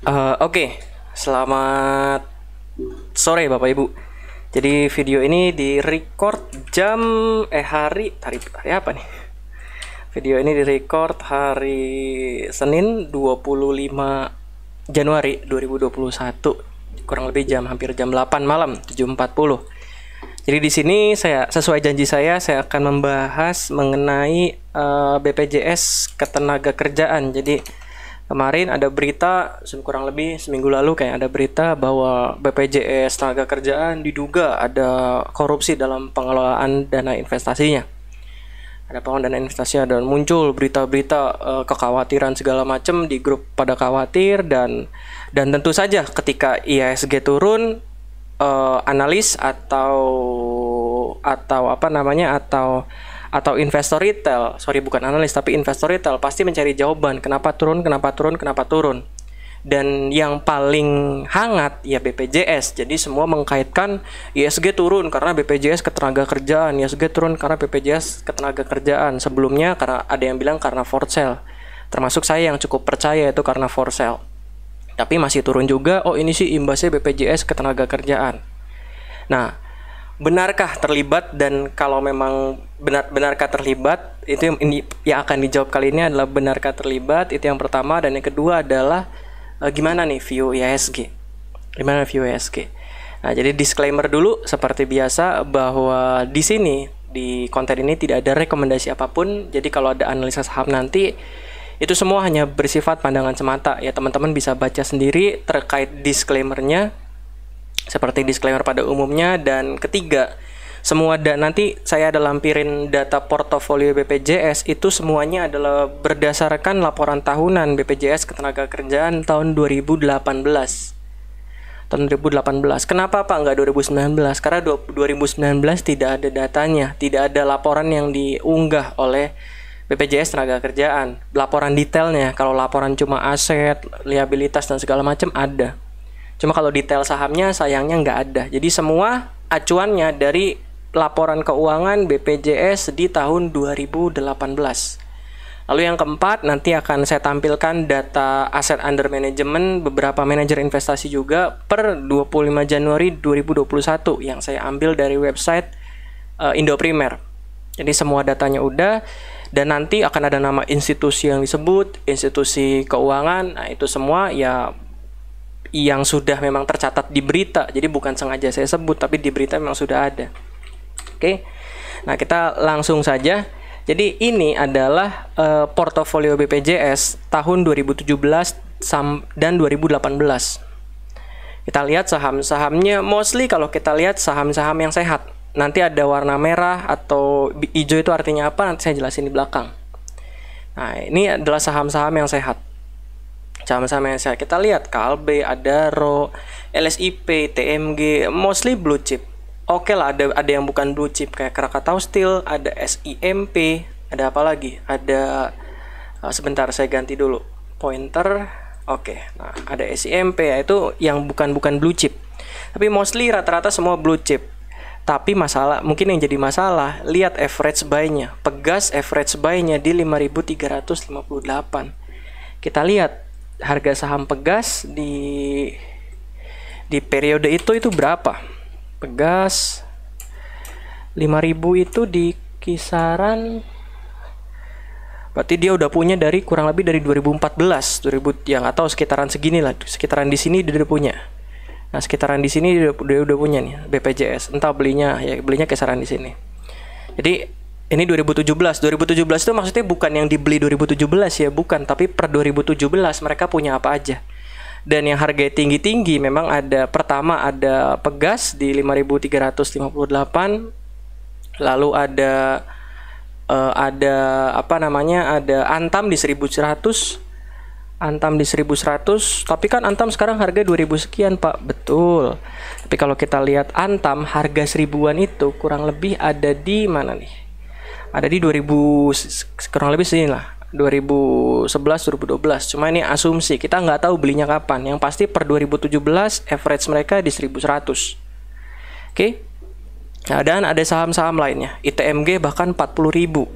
Oke, selamat sore Bapak Ibu. Jadi video ini di-record jam hari apa nih? Video ini di-record hari Senin 25 Januari 2021. Kurang lebih hampir jam 8 malam, 7.40. Jadi di sini saya sesuai janji saya akan membahas mengenai BPJS Ketenagakerjaan. Jadi kemarin ada berita, kurang lebih seminggu lalu kayak ada berita bahwa BPJS Ketenagakerjaan diduga ada korupsi dalam pengelolaan dana investasinya. Ada pengelolaan dana investasi dan muncul berita-berita kekhawatiran segala macam di grup pada khawatir dan tentu saja ketika IHSG turun, analis atau investor retail, bukan analis tapi investor retail pasti mencari jawaban kenapa turun. Dan yang paling hangat ya BPJS. Jadi semua mengkaitkan ISG turun karena BPJS Ketenagakerjaan, ISG turun karena BPJS Ketenagakerjaan. Sebelumnya karena ada yang bilang karena for sale. Termasuk saya yang cukup percaya itu karena for sale. Tapi masih turun juga, oh ini sih imbasnya BPJS Ketenagakerjaan. Nah, benarkah terlibat, dan kalau memang benarkah terlibat, itu yang akan dijawab kali ini adalah benarkah terlibat, itu yang pertama. Dan yang kedua adalah gimana nih view IHSG. Nah, jadi disclaimer dulu seperti biasa bahwa di sini di konten ini tidak ada rekomendasi apapun. Jadi kalau ada analisa saham nanti itu semua hanya bersifat pandangan semata ya, teman-teman bisa baca sendiri terkait disclaimernya seperti disclaimer pada umumnya. Dan ketiga, semua nanti saya ada lampirin data portofolio BPJS itu semuanya adalah berdasarkan laporan tahunan BPJS Ketenagakerjaan tahun 2018. Kenapa Pak nggak 2019? Karena 2019 tidak ada datanya, tidak ada laporan yang diunggah oleh BPJS Ketenagakerjaan, laporan detailnya. Kalau laporan cuma aset, liabilitas dan segala macam ada. Cuma kalau detail sahamnya sayangnya nggak ada. Jadi semua acuannya dari laporan keuangan BPJS di tahun 2018. Lalu yang keempat, nanti akan saya tampilkan data aset under management beberapa manajer investasi juga per 25 Januari 2021 yang saya ambil dari website Indoprimer. Jadi semua datanya udah. Dan nanti akan ada nama institusi yang disebut, institusi keuangan. Nah, itu semua ya yang sudah memang tercatat di berita. Jadi bukan sengaja saya sebut, tapi di berita memang sudah ada. Oke. Nah, kita langsung saja. Jadi ini adalah portofolio BPJS tahun 2017 dan 2018. Kita lihat saham-sahamnya, mostly kalau kita lihat saham-saham yang sehat. Nanti ada warna merah atau hijau itu artinya apa, nanti saya jelasin di belakang. Nah, ini adalah saham-saham yang sehat. Kita lihat Kalbe, Adaro, LSIP, TMG, mostly blue chip. Oke lah, ada yang bukan blue chip kayak Krakatau Steel, ada SIMP, ada apa lagi? Ada sebentar saya ganti dulu pointer. Oke, nah ada SIMP ya, itu yang bukan blue chip. Tapi mostly rata-rata semua blue chip. Tapi mungkin yang jadi masalah, lihat average buy-nya. Pegas average buy-nya di 5.358. Kita lihat harga saham Pegas di periode itu berapa? Pegas 5.000 itu di kisaran, berarti dia udah punya dari kurang lebih dari 2014, yang atau sekitaran segini lah, sekitaran di sini dia udah punya. Nah, sekitaran di sini dia udah punya nih BPJS. Entah belinya kisaran di sini. Jadi ini 2017 itu maksudnya bukan yang dibeli 2017 ya, bukan, tapi per 2017 mereka punya apa aja. Dan yang harga tinggi-tinggi memang pertama ada Pegas di 5.358, lalu ada Antam di 1.100. Tapi kan Antam sekarang harga 2.000 sekian Pak. Betul. Tapi kalau kita lihat Antam harga 1.000-an itu kurang lebih ada di mana nih? Ada di 2000, kurang lebih sini lah, 2011 2012. Cuma ini asumsi, kita nggak tahu belinya kapan. Yang pasti per 2017 average mereka di 1.100. Oke. Nah, dan ada saham-saham lainnya. ITMG bahkan 40.000.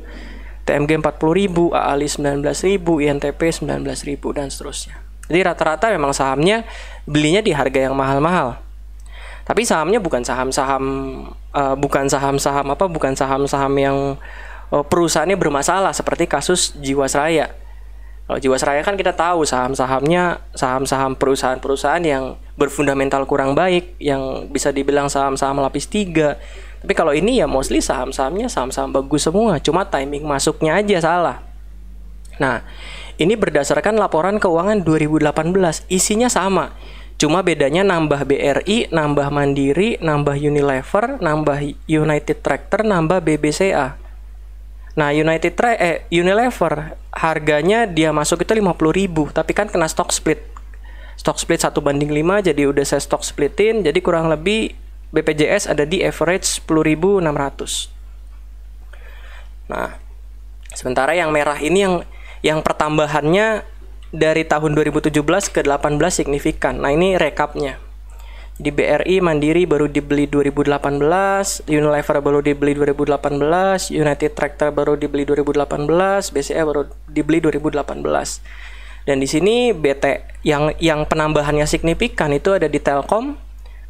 TMG 40.000, AALI 19.000, INTP 19.000 dan seterusnya. Jadi rata-rata memang sahamnya belinya di harga yang mahal-mahal. Tapi sahamnya bukan saham-saham bukan saham-saham yang perusahaannya bermasalah seperti kasus Jiwasraya. Kalau Jiwasraya kan kita tahu saham-sahamnya saham-saham perusahaan-perusahaan yang berfundamental kurang baik, yang bisa dibilang saham-saham lapis 3. Tapi kalau ini ya mostly saham-sahamnya saham-saham bagus semua, cuma timing masuknya aja salah. Nah, ini berdasarkan laporan keuangan 2018, isinya sama. Cuma bedanya nambah BRI, nambah Mandiri, nambah Unilever, nambah United Tractor, nambah BBCA. Nah, Unilever harganya dia masuk itu 50.000, tapi kan kena stock split. Stock split 1:5, jadi udah saya stock splitin, jadi kurang lebih BPJS ada di average 10.600. Nah, sementara yang merah ini yang pertambahannya dari tahun 2017 ke 18 signifikan. Nah, ini rekapnya. Di BRI, Mandiri baru dibeli 2018, Unilever baru dibeli 2018, United Tractor baru dibeli 2018, BCA baru dibeli 2018. Dan di sini yang penambahannya signifikan itu ada di Telkom,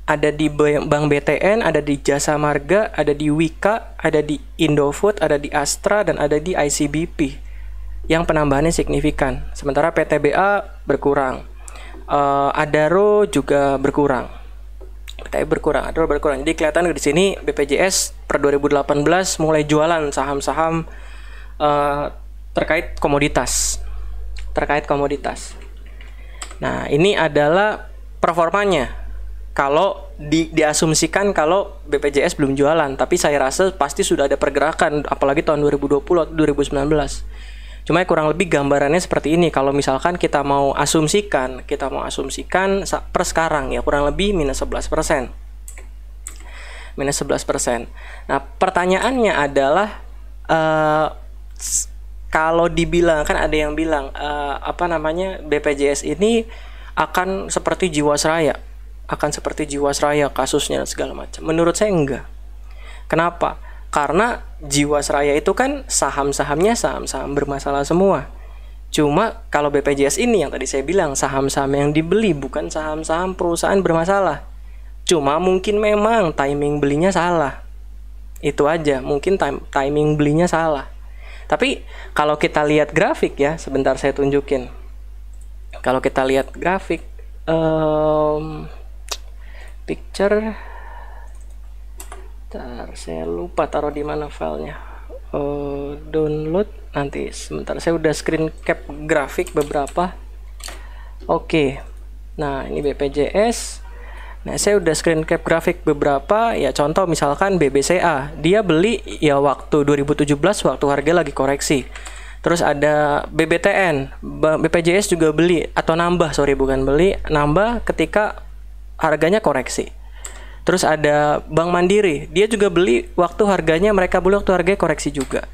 ada di Bank BTN, ada di Jasa Marga, ada di Wika, ada di Indofood, ada di Astra, dan ada di ICBP. Yang penambahannya signifikan. Sementara PTBA berkurang. Adaro juga berkurang. Adaro berkurang. Jadi kelihatan di sini BPJS per 2018 mulai jualan saham-saham terkait komoditas. Nah, ini adalah performanya. Kalau diasumsikan kalau BPJS belum jualan, tapi saya rasa pasti sudah ada pergerakan, apalagi tahun 2020 atau 2019. Cuma kurang lebih gambarannya seperti ini. Kalau misalkan kita mau asumsikan per sekarang ya kurang lebih minus 11%. Nah, pertanyaannya adalah kalau dibilang, kan ada yang bilang BPJS ini akan seperti Jiwasraya kasusnya dan segala macam. Menurut saya enggak. Kenapa? Karena Jiwasraya itu kan saham-sahamnya saham-saham bermasalah semua. Cuma kalau BPJS ini yang tadi saya bilang saham-saham yang dibeli bukan saham-saham perusahaan bermasalah. Cuma mungkin memang timing belinya salah. Itu aja, mungkin timing belinya salah. Tapi kalau kita lihat grafik ya, sebentar saya tunjukin. Kalau kita lihat grafik picture, bentar, saya lupa taruh di mana filenya. Download nanti sebentar, saya udah screen cap grafik beberapa. Oke. Nah, ini BPJS. Nah, saya udah screen cap grafik beberapa ya, contoh misalkan BBCA. Dia beli ya waktu 2017 waktu harga lagi koreksi. Terus ada BBTN, BPJS juga beli atau nambah ketika harganya koreksi. Terus ada Bank Mandiri, dia juga beli waktu harganya koreksi juga.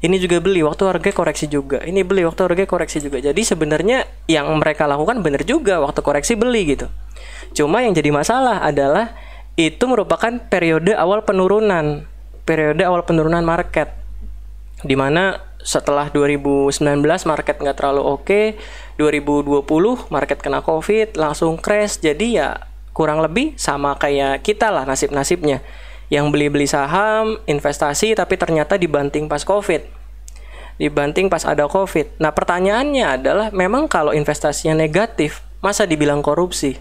Ini juga beli waktu harga koreksi juga. Ini beli waktu harga koreksi juga. Jadi sebenarnya yang mereka lakukan benar juga, waktu koreksi beli gitu. Cuma yang jadi masalah adalah itu merupakan periode awal penurunan market, dimana setelah 2019 market nggak terlalu oke, 2020 market kena COVID langsung crash. Jadi ya kurang lebih sama kayak kita lah nasib-nasibnya, yang beli-beli saham investasi tapi ternyata dibanting pas ada COVID. Nah, pertanyaannya adalah memang kalau investasinya negatif masa dibilang korupsi?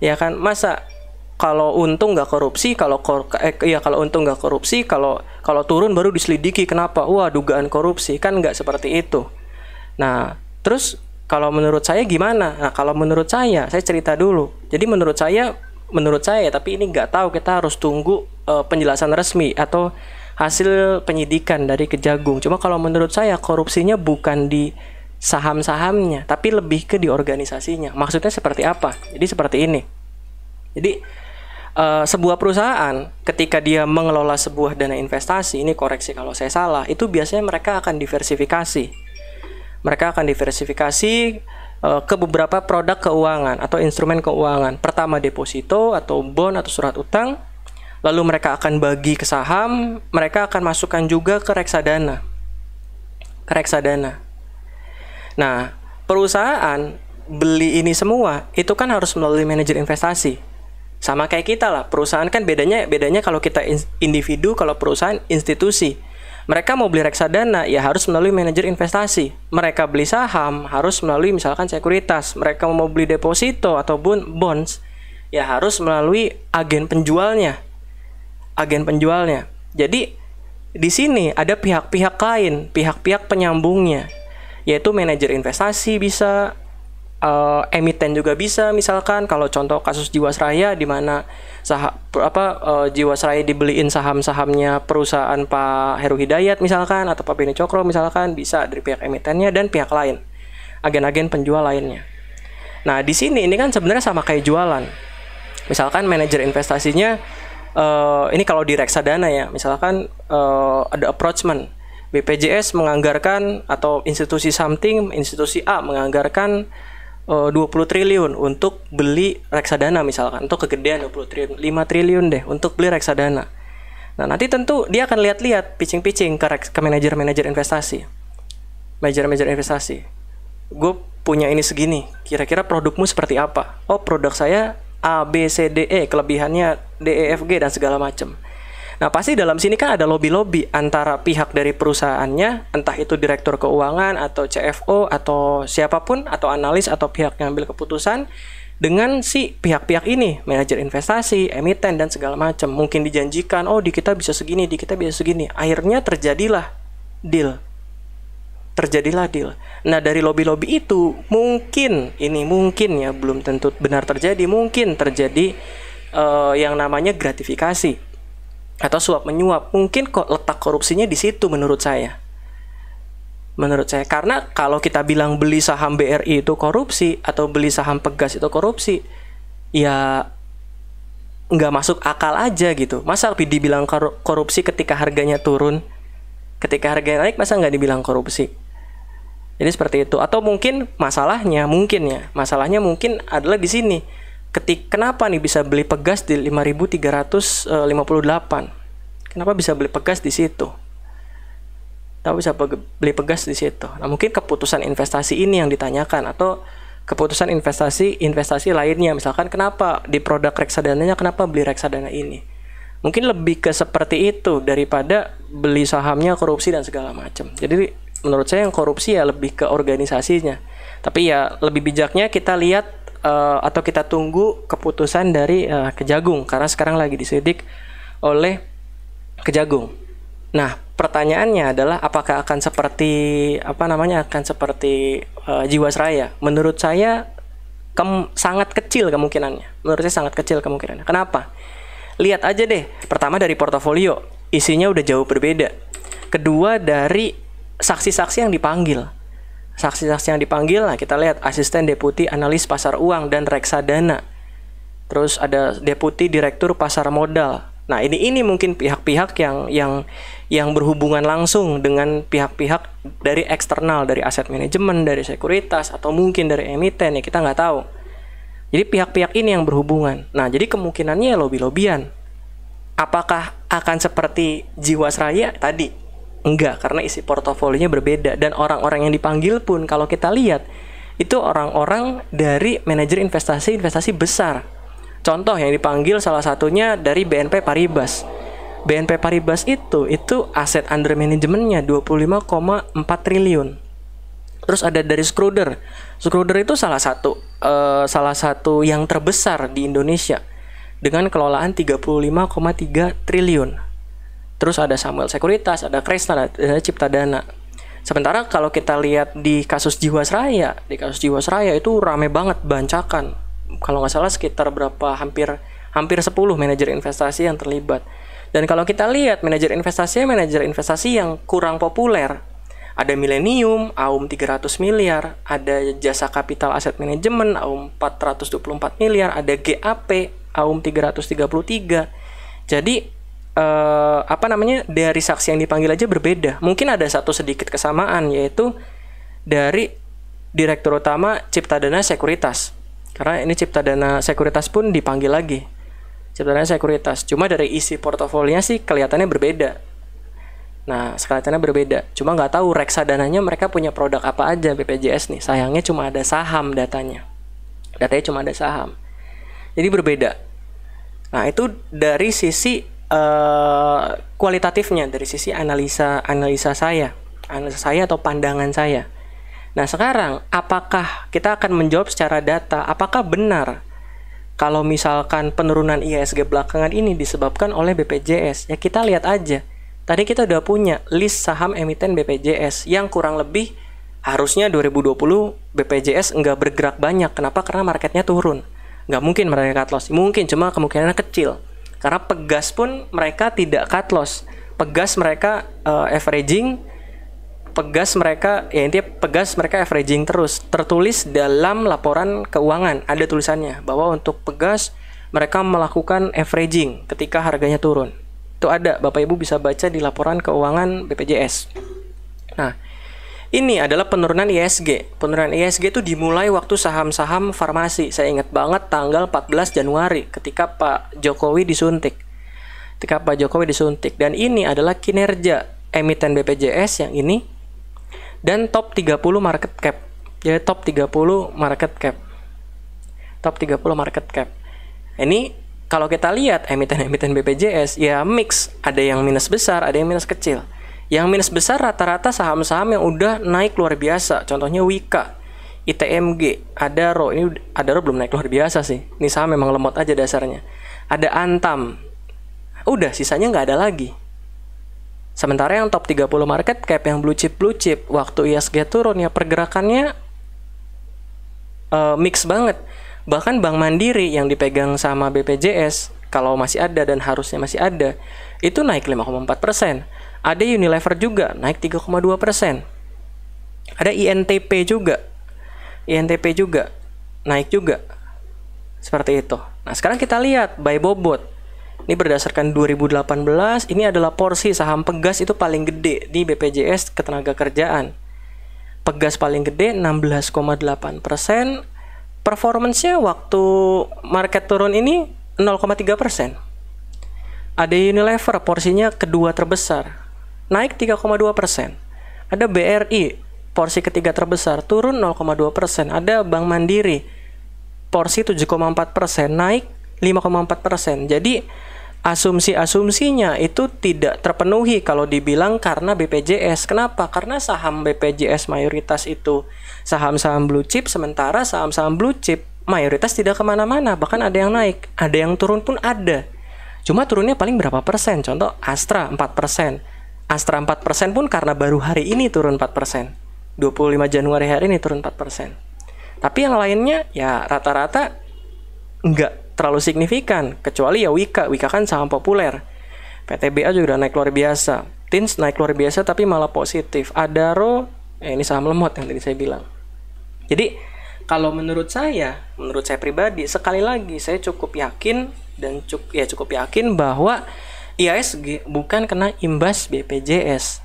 Ya kan, masa kalau untung nggak korupsi, kalau turun baru diselidiki kenapa? Wah, dugaan korupsi, kan nggak seperti itu. Nah, terus kalau menurut saya gimana? Nah, kalau menurut saya cerita dulu. Jadi menurut saya, tapi ini nggak tahu, kita harus tunggu penjelasan resmi atau hasil penyidikan dari Kejagung. Cuma kalau menurut saya korupsinya bukan di saham-sahamnya, tapi lebih ke di organisasinya. Maksudnya seperti apa? Jadi seperti ini. Jadi sebuah perusahaan ketika dia mengelola sebuah dana investasi, ini koreksi kalau saya salah, itu biasanya mereka akan diversifikasi. Ke beberapa produk keuangan atau instrumen keuangan. Pertama deposito atau bond atau surat utang. Lalu mereka akan bagi ke saham, mereka akan masukkan juga ke reksadana. Nah, perusahaan beli ini semua itu kan harus melalui manajer investasi. Sama kayak kita lah, perusahaan kan bedanya kalau kita individu, kalau perusahaan institusi. Mereka mau beli reksadana ya harus melalui manajer investasi. Mereka beli saham harus melalui misalkan sekuritas. Mereka mau beli deposito ataupun bonds ya harus melalui agen penjualnya. Jadi di sini ada pihak-pihak lain, pihak-pihak penyambungnya, yaitu manajer investasi bisa, emiten juga bisa. Misalkan kalau contoh kasus Jiwasraya di mana Jiwasraya dibeliin saham-sahamnya perusahaan Pak Heru Hidayat misalkan, atau Pak Beni Cokro misalkan, bisa dari pihak emitennya dan pihak lain, agen-agen penjual lainnya. Nah di sini ini kan sebenarnya sama kayak jualan. Misalkan manajer investasinya ini kalau di reksadana ya, misalkan ada approachment, BPJS menganggarkan atau institusi A menganggarkan 20 triliun untuk beli reksadana misalkan, untuk kegedean 20 triliun, 5 triliun deh untuk beli reksadana. Nah nanti tentu dia akan lihat-lihat pitching ke manajer investasi. Manajer investasi, gue punya ini segini, kira-kira produkmu seperti apa? Oh produk saya A, B, C, D, E, kelebihannya D, E, F, G dan segala macam. Nah pasti dalam sini kan ada lobby-lobby antara pihak dari perusahaannya, entah itu direktur keuangan atau CFO atau siapapun, atau analis atau pihak yang ambil keputusan, dengan si pihak-pihak ini, manajer investasi, emiten dan segala macam. Mungkin dijanjikan, oh di kita bisa segini, di kita bisa segini. Akhirnya terjadilah deal. Nah dari lobby-lobby itu mungkin ya, belum tentu benar terjadi, mungkin terjadi yang namanya gratifikasi atau suap menyuap. Mungkin kok letak korupsinya di situ menurut saya. Karena kalau kita bilang beli saham BRI itu korupsi atau beli saham Pegas itu korupsi, ya nggak masuk akal aja gitu. Masa dibilang korupsi ketika harganya turun, ketika harganya naik masa nggak dibilang korupsi? Jadi seperti itu. Atau mungkin masalahnya mungkin adalah di sini. Kenapa nih bisa beli Pegas di 5.358? Kenapa bisa beli Pegas di situ? Nah, mungkin keputusan investasi ini yang ditanyakan, atau keputusan investasi lainnya. Misalkan kenapa di produk reksadananya, kenapa beli reksadana ini? Mungkin lebih ke seperti itu daripada beli sahamnya korupsi dan segala macam. Jadi menurut saya yang korupsi ya lebih ke organisasinya. Tapi ya lebih bijaknya kita lihat atau kita tunggu keputusan dari Kejagung, karena sekarang lagi disidik oleh Kejagung. Nah, pertanyaannya adalah apakah akan seperti Jiwasraya? Menurut saya sangat kecil kemungkinannya. Kenapa? Lihat aja deh. Pertama dari portofolio, isinya udah jauh berbeda. Kedua dari saksi-saksi yang dipanggil. Nah kita lihat asisten deputi analis pasar uang dan reksadana. Terus ada deputi direktur pasar modal. Nah ini mungkin pihak-pihak yang berhubungan langsung dengan pihak-pihak dari eksternal, dari aset manajemen, dari sekuritas, atau mungkin dari emiten, ya kita nggak tahu. Jadi pihak-pihak ini yang berhubungan. Nah jadi kemungkinannya lobby-lobbyan. Apakah akan seperti Jiwasraya tadi? Enggak, karena isi portofolionya berbeda. Dan orang-orang yang dipanggil pun kalau kita lihat itu orang-orang dari manajer investasi besar. Contoh yang dipanggil salah satunya dari BNP Paribas. BNP Paribas itu aset under manajemennya 25,4 triliun. Terus ada dari Schroeder. Schroeder itu salah satu yang terbesar di Indonesia dengan kelolaan 35,3 triliun. Terus ada Samuel Sekuritas, ada Kresna, ada Ciptadana. Sementara kalau kita lihat di kasus Jiwasraya itu rame banget, bancakan. Kalau nggak salah sekitar hampir 10 manajer investasi yang terlibat. Dan kalau kita lihat manajer investasi yang kurang populer. Ada Millennium, Aum 300 miliar, ada Jasa Kapital Aset Manajemen, Aum 424 miliar, ada GAP, Aum 333. Jadi dari saksi yang dipanggil aja berbeda. Mungkin ada satu sedikit kesamaan, yaitu dari Direktur Utama Ciptadana Sekuritas. Karena ini Ciptadana Sekuritas pun dipanggil lagi. Ciptadana Sekuritas. Cuma dari isi portofolionya sih kelihatannya berbeda. Nah, skalatornya berbeda. Cuma nggak tahu reksadananya mereka punya produk apa aja BPJS nih. Sayangnya cuma ada saham datanya. Datanya cuma ada saham. Jadi berbeda. Nah, itu dari sisi kualitatifnya, dari sisi analisa saya atau pandangan saya. Nah, sekarang apakah kita akan menjawab secara data, apakah benar kalau misalkan penurunan IHSG belakangan ini disebabkan oleh BPJS? Ya kita lihat aja. Tadi kita udah punya list saham emiten BPJS yang kurang lebih harusnya 2020 BPJS nggak bergerak banyak. Kenapa? Karena marketnya turun. Nggak mungkin mereka cut loss. Mungkin, cuma kemungkinannya kecil. Karena Pegas pun mereka tidak cut loss. Pegas mereka averaging. Pegas mereka averaging terus. Tertulis dalam laporan keuangan, ada tulisannya bahwa untuk Pegas mereka melakukan averaging ketika harganya turun. Itu ada, Bapak Ibu bisa baca di laporan keuangan BPJS. Nah, ini adalah penurunan IHSG. Penurunan IHSG itu dimulai waktu saham-saham farmasi. Saya ingat banget tanggal 14 Januari ketika Pak Jokowi disuntik. Dan ini adalah kinerja emiten BPJS yang ini dan top 30 market cap. Jadi top 30 market cap. Ini kalau kita lihat emiten-emiten BPJS ya mix, ada yang minus besar, ada yang minus kecil. Yang minus besar rata-rata saham-saham yang udah naik luar biasa. Contohnya Wika, ITMG, Adaro. Ini Adaro belum naik luar biasa sih. Ini saham memang lemot aja dasarnya. Ada Antam. Udah, sisanya nggak ada lagi. Sementara yang top 30 market cap, yang blue chip, waktu IHSG turun ya pergerakannya mix banget. Bahkan Bank Mandiri yang dipegang sama BPJS, kalau masih ada dan harusnya masih ada, itu naik 5,4%. Ada Unilever juga naik 3,2%. Ada INTP juga naik juga. Seperti itu. Nah, sekarang kita lihat buy bobot. Ini berdasarkan 2018, ini adalah porsi saham Pegas itu paling gede di BPJS Ketenagakerjaan. Pegas paling gede 16,8%. Performance-nya waktu market turun ini 0,3%. Ada Unilever, porsinya kedua terbesar, naik 3,2%. Ada BRI, porsi ketiga terbesar, turun 0,2%. Ada Bank Mandiri, porsi 7,4%, naik 5,4%. Jadi asumsi-asumsinya itu tidak terpenuhi kalau dibilang karena BPJS. Kenapa? Karena saham BPJS mayoritas itu saham-saham blue chip, sementara saham-saham blue chip mayoritas tidak kemana-mana. Bahkan ada yang naik, ada yang turun pun ada. Cuma turunnya paling berapa persen? Contoh Astra 4%. Astra 4% pun karena baru hari ini turun 4%. 25 Januari hari ini turun 4%. Tapi yang lainnya ya rata-rata enggak terlalu signifikan, kecuali ya Wika kan saham populer. PTBA juga udah naik luar biasa. Tins naik luar biasa tapi malah positif. Adaro, ini saham lemot yang tadi saya bilang. Jadi kalau menurut saya pribadi, sekali lagi saya cukup yakin bahwa IHSG bukan kena imbas BPJS.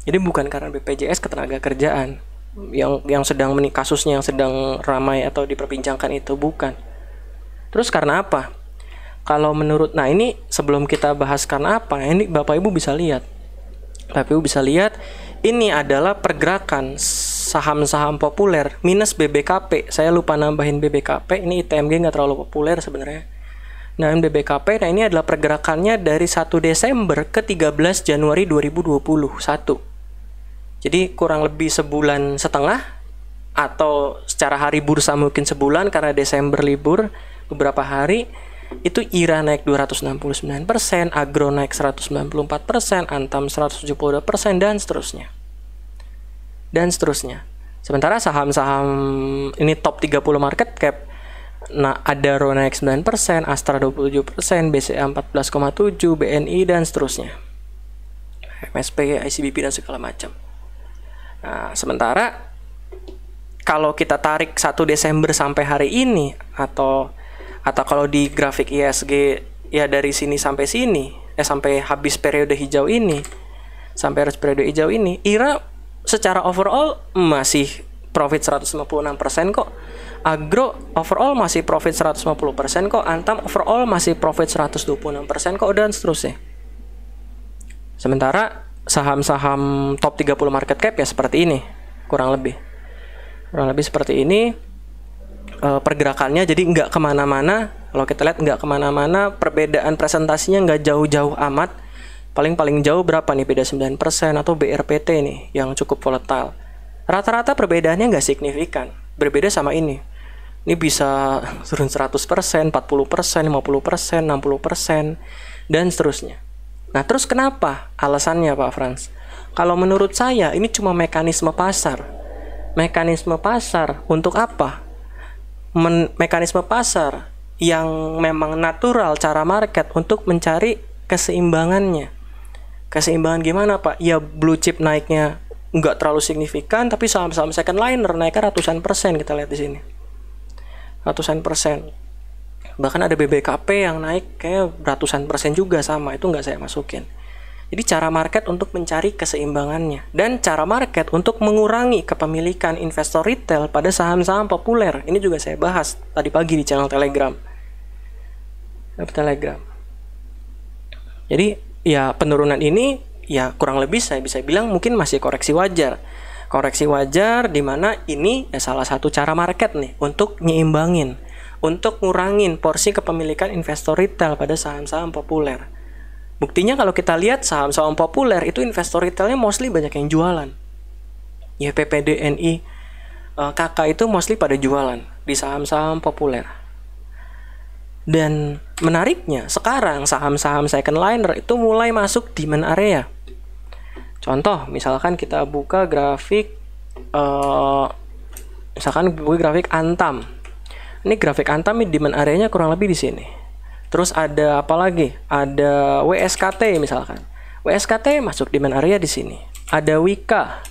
Jadi bukan karena BPJS Ketenagakerjaan yang sedang kasusnya yang sedang ramai atau diperbincangkan itu, bukan. Terus karena apa? Kalau menurut, nah ini sebelum kita bahas karena apa, ini Bapak Ibu bisa lihat. Ini adalah pergerakan saham-saham populer minus BBKP. Saya lupa nambahin BBKP. Ini ITMG nggak terlalu populer sebenarnya. Nah, BBKP, nah ini adalah pergerakannya dari 1 Desember ke 13 Januari 2021. Jadi kurang lebih sebulan setengah, atau secara hari bursa mungkin sebulan karena Desember libur beberapa hari. Itu IRA naik 269%, Agro naik 194%, Antam 172%, dan seterusnya. Sementara saham-saham ini top 30 market cap, nah Adaro naik 9%, Astra 27%, BCA 14,7%, BNI, dan seterusnya. MSP, ICBP, dan segala macam. Nah, sementara kalau kita tarik 1 Desember sampai hari ini, atau kalau di grafik IHSG ya dari sini sampai sini, sampai habis periode hijau ini, IRA secara overall masih profit 156% kok. Agro overall masih profit 150% kok. Antam overall masih profit 126% kok, dan seterusnya. Sementara saham-saham top 30 market cap ya seperti ini, kurang lebih seperti ini pergerakannya. Jadi nggak kemana-mana, kalau kita lihat nggak kemana-mana, perbedaan presentasinya nggak jauh-jauh amat, paling jauh berapa nih, beda 9% atau BRPT nih yang cukup volatile. Rata-rata perbedaannya nggak signifikan, berbeda sama ini bisa turun 100%, 40%, 50%, 60%, dan seterusnya. Nah, terus kenapa? Alasannya Pak Frans. Kalau menurut saya, ini cuma mekanisme pasar. Mekanisme pasar untuk apa? Mekanisme pasar yang memang natural cara market untuk mencari keseimbangannya. Keseimbangan gimana Pak? Ya blue chip naiknya nggak terlalu signifikan, tapi saham-saham second liner naiknya ratusan persen, kita lihat di sini. Ratusan persen. Bahkan ada BBKP yang naik kayak ratusan persen juga, sama, itu nggak saya masukin. Jadi cara market untuk mencari keseimbangannya, dan cara market untuk mengurangi kepemilikan investor retail pada saham-saham populer. Ini juga saya bahas tadi pagi di channel Telegram. Jadi ya penurunan ini ya kurang lebih saya bisa bilang mungkin masih koreksi wajar. Koreksi wajar dimana ini ya salah satu cara market nih untuk nyimbangin, untuk ngurangin porsi kepemilikan investor retail pada saham-saham populer. Buktinya kalau kita lihat saham-saham populer itu investor retailnya mostly banyak yang jualan. YPP, DNI, KK itu mostly pada jualan di saham-saham populer. Dan menariknya sekarang saham-saham second liner itu mulai masuk demand area. Contoh, misalkan kita buka grafik grafik Antam. Ini grafik Antam, demand areanya kurang lebih di sini. Terus ada apa lagi? Ada WSKT misalkan. WSKT masuk demand area di sini. Ada Wika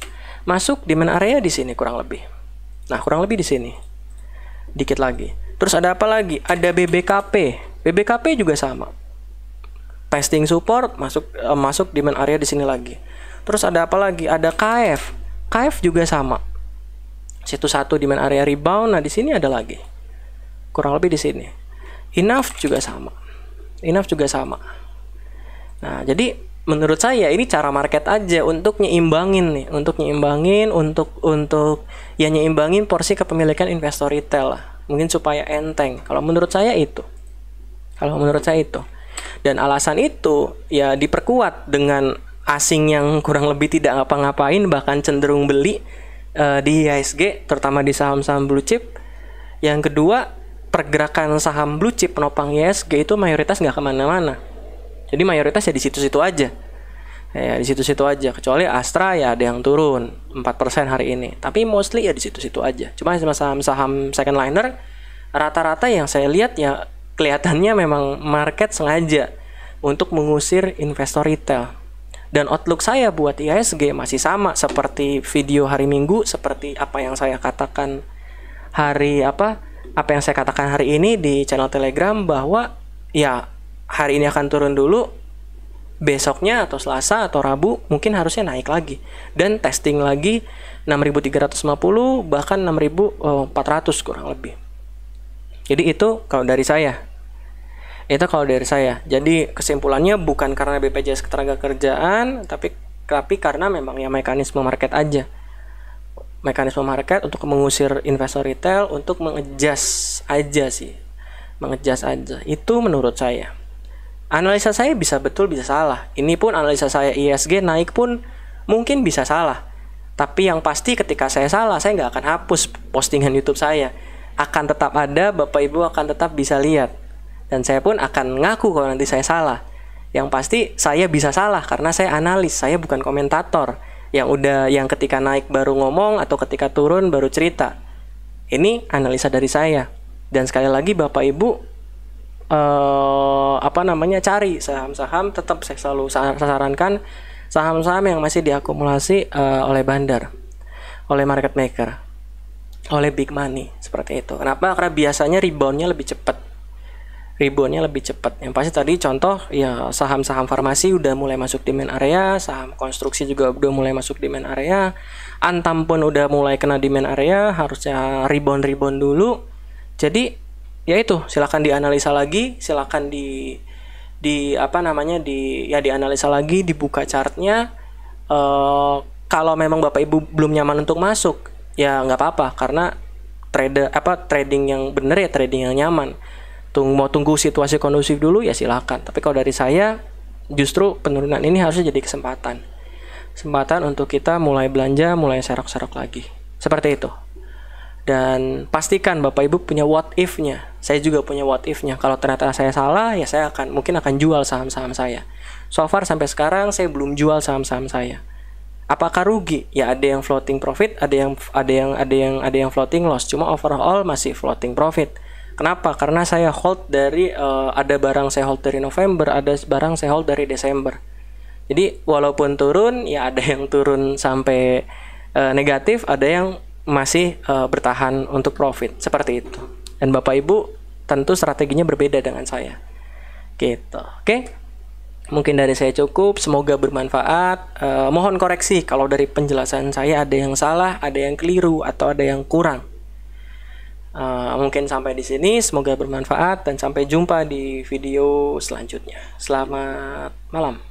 masuk demand area di sini kurang lebih. Nah, kurang lebih di sini. Dikit lagi. Terus ada apa lagi? Ada BBKP. BBKP juga sama. Testing support masuk demand area di sini lagi. Terus ada apa lagi? Ada KF. KF juga sama. Situ satu demand area rebound. Nah, di sini ada lagi. Kurang lebih di sini. Enough juga sama. Nah, jadi menurut saya ini cara market aja untuk nyeimbangin porsi kepemilikan investor retail lah. Mungkin supaya enteng. Kalau menurut saya itu. Dan alasan itu ya diperkuat dengan asing yang kurang lebih tidak ngapa-ngapain, bahkan cenderung beli di IHSG, terutama di saham-saham blue chip. Yang kedua, pergerakan saham blue chip penopang IHSG itu mayoritas nggak kemana-mana. Jadi mayoritas ya di situ-situ aja. Kecuali Astra ya ada yang turun 4% hari ini. Tapi mostly ya di situ-situ aja. Cuma sama saham-saham second liner, rata-rata yang saya lihat ya kelihatannya memang market sengaja untuk mengusir investor retail. Dan outlook saya buat IHSG masih sama seperti video hari Minggu, seperti apa yang saya katakan hari ini di channel Telegram, bahwa ya hari ini akan turun dulu, besoknya atau Selasa atau Rabu mungkin harusnya naik lagi dan testing lagi 6.350 bahkan 6.400 kurang lebih. Jadi itu kalau dari saya. Jadi kesimpulannya bukan karena BPJS Ketenagakerjaan, tapi karena memang ya mekanisme market aja. Mekanisme market untuk mengusir investor retail, untuk mengejas aja. Itu menurut saya. Analisa saya bisa betul bisa salah. Ini pun analisa saya IHSG naik pun mungkin bisa salah. Tapi yang pasti ketika saya salah, saya nggak akan hapus postingan YouTube saya. Akan tetap ada, Bapak Ibu akan tetap bisa lihat. Dan saya pun akan ngaku kalau nanti saya salah. Yang pasti saya bisa salah karena saya analis, saya bukan komentator yang ketika naik baru ngomong atau ketika turun baru cerita. Ini analisa dari saya. Dan sekali lagi Bapak Ibu cari saham-saham, tetap saya selalu sarankan saham-saham yang masih diakumulasi oleh bandar, oleh market maker, oleh big money, seperti itu. Kenapa? Karena biasanya reboundnya lebih cepat. Yang pasti tadi contoh ya saham-saham farmasi udah mulai masuk demand area, saham konstruksi juga udah mulai masuk demand area, Antam pun udah mulai kena demand area, harusnya rebound dulu. Jadi ya itu, silakan dianalisa lagi, silakan dianalisa lagi, dibuka chartnya, Kalau memang Bapak Ibu belum nyaman untuk masuk, ya nggak apa-apa, karena trading yang bener ya trading yang nyaman. Mau tunggu situasi kondusif dulu ya silakan. Tapi kalau dari saya, justru penurunan ini harusnya jadi kesempatan untuk kita mulai belanja, mulai serok-serok lagi, seperti itu. Dan pastikan Bapak Ibu punya what if-nya. Saya juga punya what if-nya. Kalau ternyata saya salah, ya saya mungkin akan jual saham-saham saya. So far sampai sekarang saya belum jual saham-saham saya. Apakah rugi? Ya ada yang floating profit, ada yang floating loss. Cuma overall masih floating profit. Kenapa? Karena saya hold dari ada barang saya hold dari November, ada barang saya hold dari Desember. Jadi walaupun turun, ya ada yang turun sampai negatif, ada yang masih bertahan untuk profit, seperti itu. Dan Bapak Ibu tentu strateginya berbeda dengan saya. Gitu. Oke? Mungkin dari saya cukup, semoga bermanfaat. Mohon koreksi kalau dari penjelasan saya ada yang salah, ada yang keliru, atau ada yang kurang. Mungkin sampai di sini, semoga bermanfaat dan sampai jumpa di video selanjutnya. Selamat malam.